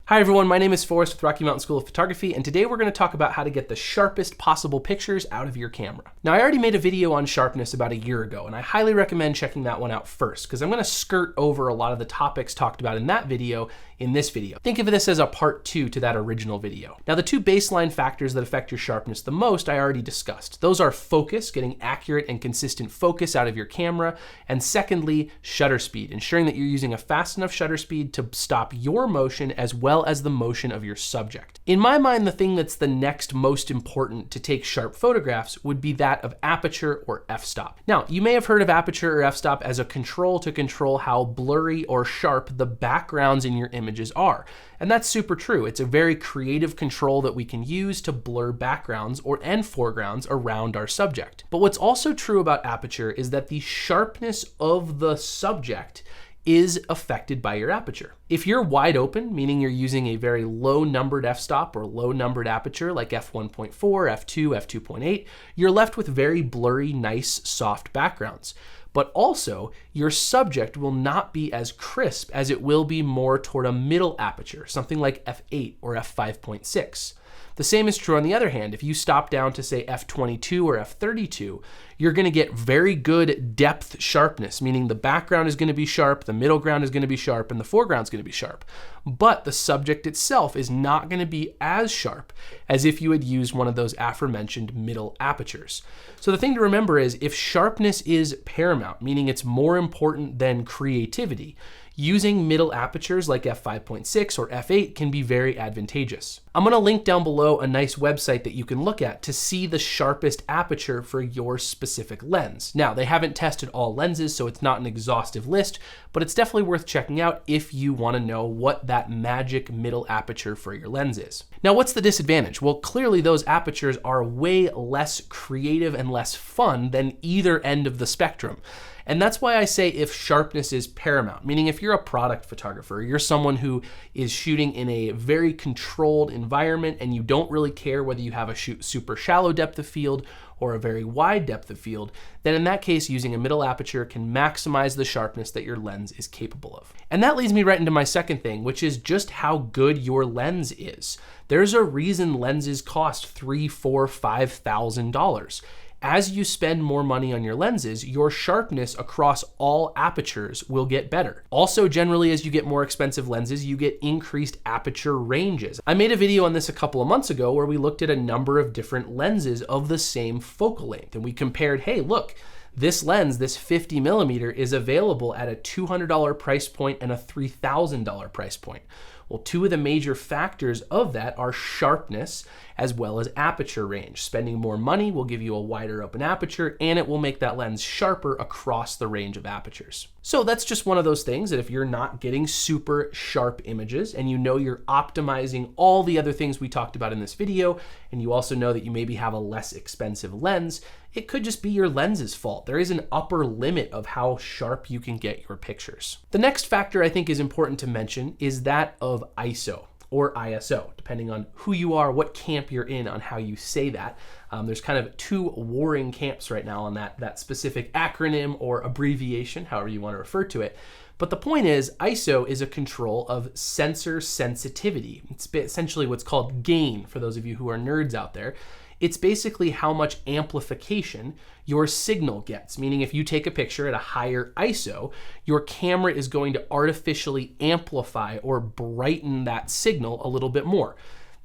Hi everyone, my name is Forrest with Rocky Mountain School of Photography, and today we're going to talk about how to get the sharpest possible pictures out of your camera. Now, I already made a video on sharpness about a year ago, and I highly recommend checking that one out first, because I'm going to skirt over a lot of the topics talked about in that video in this video. Think of this as a part 2 to that original video. Now, the two baseline factors that affect your sharpness the most I already discussed. Those are focus, getting accurate and consistent focus out of your camera, and secondly, shutter speed, ensuring that you're using a fast enough shutter speed to stop your motion as well as the motion of your subject. In my mind, the thing that's the next most important to take sharp photographs would be that of aperture or f-stop. Now, you may have heard of aperture or f-stop as a control to control how blurry or sharp the backgrounds in your images are. And that's super true. It's a very creative control that we can use to blur backgrounds and foregrounds around our subject. But what's also true about aperture is that the sharpness of the subject is affected by your aperture. If you're wide open, meaning you're using a very low numbered f-stop or low numbered aperture like f1.4, f2, f2.8, you're left with very blurry, nice, soft backgrounds. But also, your subject will not be as crisp as it will be more toward a middle aperture, something like f8 or f5.6. The same is true on the other hand. If you stop down to say f22 or f32, you're going to get very good depth sharpness, meaning the background is going to be sharp, the middle ground is going to be sharp, and the foreground is going to be sharp. But the subject itself is not going to be as sharp as if you had used one of those aforementioned middle apertures. So the thing to remember is if sharpness is paramount, meaning it's more important than creativity, using middle apertures like f5.6 or f8 can be very advantageous. I'm going to link down below a nice website that you can look at to see the sharpest aperture for your specific lens. Now, they haven't tested all lenses, so it's not an exhaustive list, but it's definitely worth checking out if you want to know what that magic middle aperture for your lens is. Now, what's the disadvantage? Well, clearly those apertures are way less creative and less fun than either end of the spectrum. And that's why I say if sharpness is paramount, meaning if you're a product photographer, you're someone who is shooting in a very controlled environment and you don't really care whether you have a super shallow depth of field or a very wide depth of field, then in that case, using a middle aperture can maximize the sharpness that your lens is capable of. And that leads me right into my second thing, which is just how good your lens is. There's a reason lenses cost $3,000, $4,000, $5,000. As you spend more money on your lenses, your sharpness across all apertures will get better. Also, generally, as you get more expensive lenses, you get increased aperture ranges. I made a video on this a couple of months ago where we looked at a number of different lenses of the same focal length, and we compared, hey, look, this lens, this 50mm, is available at a $200 price point and a $3,000 price point. Well, two of the major factors of that are sharpness as well as aperture range. Spending more money will give you a wider open aperture and it will make that lens sharper across the range of apertures. So that's just one of those things that if you're not getting super sharp images and you know you're optimizing all the other things we talked about in this video, and you also know that you maybe have a less expensive lens, it could just be your lens's fault. There is an upper limit of how sharp you can get your pictures. The next factor I think is important to mention is that of ISO or ISO, depending on who you are, what camp you're in on how you say that. There's kind of two warring camps right now on that specific acronym or abbreviation, however you want to refer to it. But the point is, ISO is a control of sensor sensitivity. It's essentially what's called gain for those of you who are nerds out there. It's basically how much amplification your signal gets, meaning if you take a picture at a higher ISO, your camera is going to artificially amplify or brighten that signal a little bit more.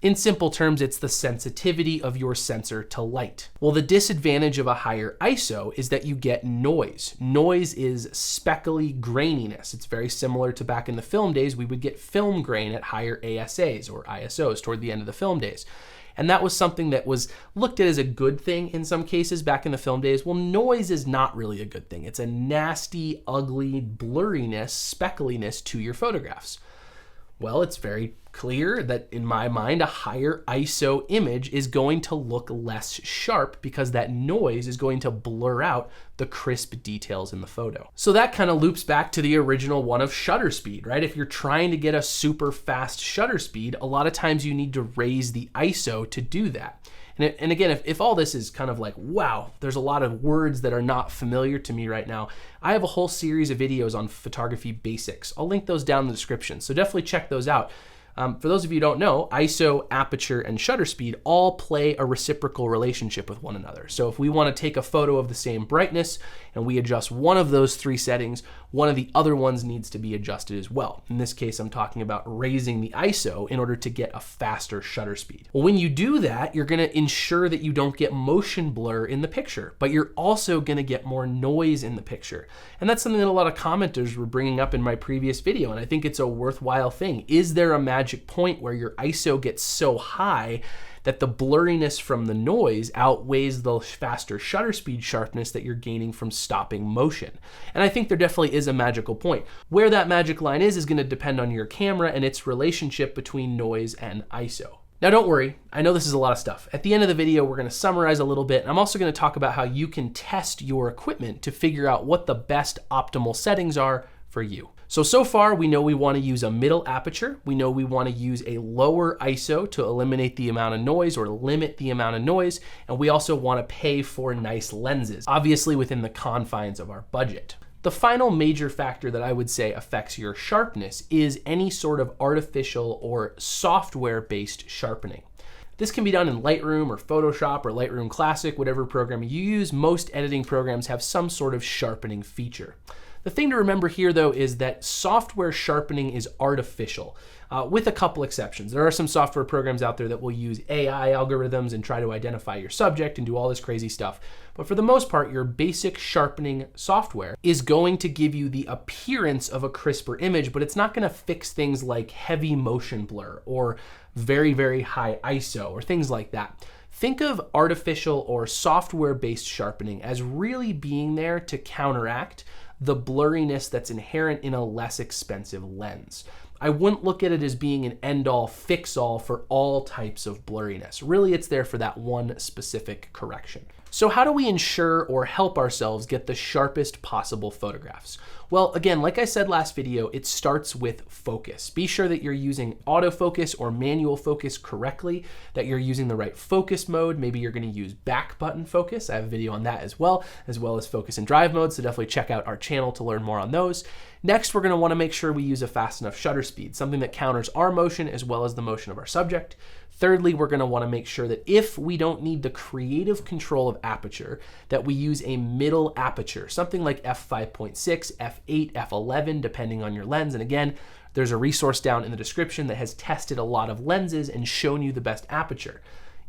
In simple terms, it's the sensitivity of your sensor to light. Well, the disadvantage of a higher ISO is that you get noise. Noise is speckly graininess. It's very similar to back in the film days, we would get film grain at higher ASAs or ISOs toward the end of the film days. And that was something that was looked at as a good thing in some cases back in the film days. Well, noise is not really a good thing. It's a nasty, ugly blurriness, speckliness to your photographs. Well, it's very clear that in my mind, a higher ISO image is going to look less sharp because that noise is going to blur out the crisp details in the photo. So that kind of loops back to the original one of shutter speed, right? If you're trying to get a super fast shutter speed, a lot of times you need to raise the ISO to do that. And again, if all this is kind of like, wow, there's a lot of words that are not familiar to me right now, I have a whole series of videos on photography basics. I'll link those down in the description, so definitely check those out. For those of you who don't know, ISO, aperture, and shutter speed all play a reciprocal relationship with one another. So if we want to take a photo of the same brightness and we adjust one of those three settings, one of the other ones needs to be adjusted as well. In this case, I'm talking about raising the ISO in order to get a faster shutter speed. Well, when you do that, you're going to ensure that you don't get motion blur in the picture, but you're also going to get more noise in the picture. And that's something that a lot of commenters were bringing up in my previous video, and I think it's a worthwhile thing. Is there a magic point where your ISO gets so high that the blurriness from the noise outweighs the faster shutter speed sharpness that you're gaining from stopping motion? And I think there definitely is a magical point. Where that magic line is going to depend on your camera and its relationship between noise and ISO. Now don't worry, I know this is a lot of stuff. At the end of the video, we're going to summarize a little bit, and I'm also going to talk about how you can test your equipment to figure out what the best optimal settings are for you. So far we know we want to use a middle aperture. We know we want to use a lower ISO to eliminate the amount of noise or limit the amount of noise. And we also want to pay for nice lenses, obviously within the confines of our budget. The final major factor that I would say affects your sharpness is any sort of artificial or software-based sharpening. This can be done in Lightroom or Photoshop or Lightroom Classic, whatever program you use. Most editing programs have some sort of sharpening feature. The thing to remember here, though, is that software sharpening is artificial, with a couple exceptions. There are some software programs out there that will use AI algorithms and try to identify your subject and do all this crazy stuff. But for the most part, your basic sharpening software is going to give you the appearance of a crisper image, but it's not going to fix things like heavy motion blur or very, very high ISO or things like that. Think of artificial or software-based sharpening as really being there to counteract the blurriness that's inherent in a less expensive lens. I wouldn't look at it as being an end-all, fix-all for all types of blurriness. Really, it's there for that one specific correction. So how do we ensure or help ourselves get the sharpest possible photographs? Well, again, like I said last video, it starts with focus. Be sure that you're using autofocus or manual focus correctly, that you're using the right focus mode. Maybe you're going to use back button focus. I have a video on that as well as focus and drive mode, so definitely check out our channel to learn more on those. Next, we're going to want to make sure we use a fast enough shutter speed, something that counters our motion as well as the motion of our subject. Thirdly, we're going to want to make sure that if we don't need the creative control of aperture, that we use a middle aperture, something like f5.6, f8, f11, depending on your lens. And again, there's a resource down in the description that has tested a lot of lenses and shown you the best aperture.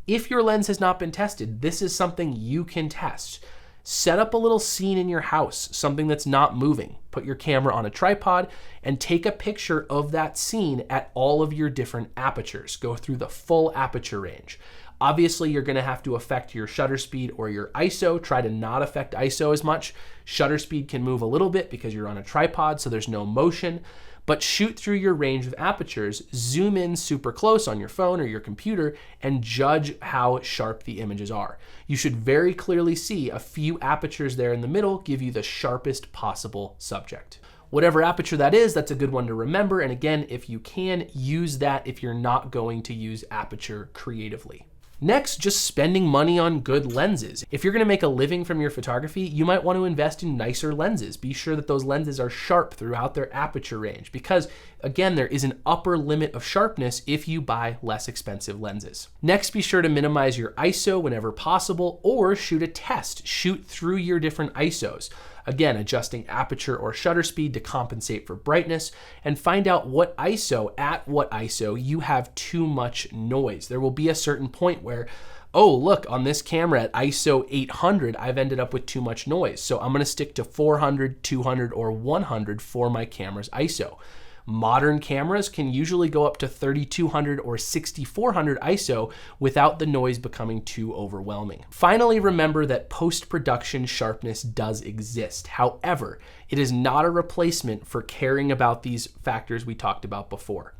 If your lens has not been tested, this is something you can test. Set up a little scene in your house, something that's not moving. Put your camera on a tripod and take a picture of that scene at all of your different apertures. Go through the full aperture range. Obviously, you're going to have to affect your shutter speed or your ISO. Try to not affect ISO as much. Shutter speed can move a little bit because you're on a tripod, so there's no motion. But shoot through your range of apertures, zoom in super close on your phone or your computer, and judge how sharp the images are. You should very clearly see a few apertures there in the middle give you the sharpest possible subject. Whatever aperture that is, that's a good one to remember. And again, if you can, use that if you're not going to use aperture creatively. Next, just spending money on good lenses. If you're going to make a living from your photography, you might want to invest in nicer lenses. Be sure that those lenses are sharp throughout their aperture range because, again, there is an upper limit of sharpness if you buy less expensive lenses. Next, be sure to minimize your ISO whenever possible or shoot a test. Shoot through your different ISOs. Again, adjusting aperture or shutter speed to compensate for brightness, and find out at what ISO you have too much noise. There will be a certain point where, oh, look, on this camera at ISO 800, I've ended up with too much noise. So I'm going to stick to 400, 200, or 100 for my camera's ISO. Modern cameras can usually go up to 3200 or 6400 ISO without the noise becoming too overwhelming. Finally, remember that post-production sharpness does exist. However, it is not a replacement for caring about these factors we talked about before.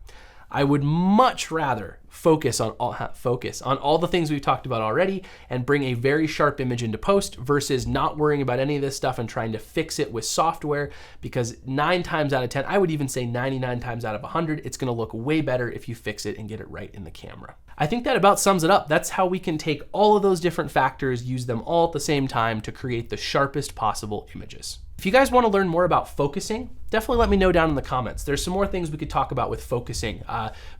I would much rather focus on all the things we've talked about already and bring a very sharp image into post versus not worrying about any of this stuff and trying to fix it with software, because 9 times out of 10, I would even say 99 times out of 100, it's going to look way better if you fix it and get it right in the camera. I think that about sums it up. That's how we can take all of those different factors, use them all at the same time to create the sharpest possible images. If you guys want to learn more about focusing, definitely let me know down in the comments. There's some more things we could talk about with focusing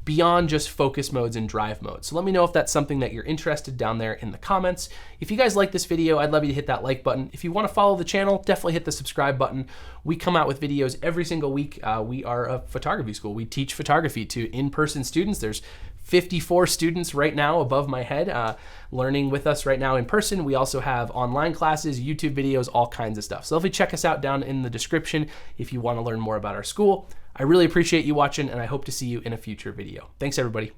beyond just focus modes and drive modes. So let me know if that's something that you're interested down there in the comments. If you guys like this video, I'd love you to hit that like button. If you want to follow the channel, definitely hit the subscribe button. We come out with videos every single week. We are a photography school. We teach photography to in-person students. There's 54 students right now above my head learning with us right now in person. We also have online classes, YouTube videos, all kinds of stuff. So definitely check us out down in the description if you want to learn more about our school. I really appreciate you watching, and I hope to see you in a future video. Thanks, everybody.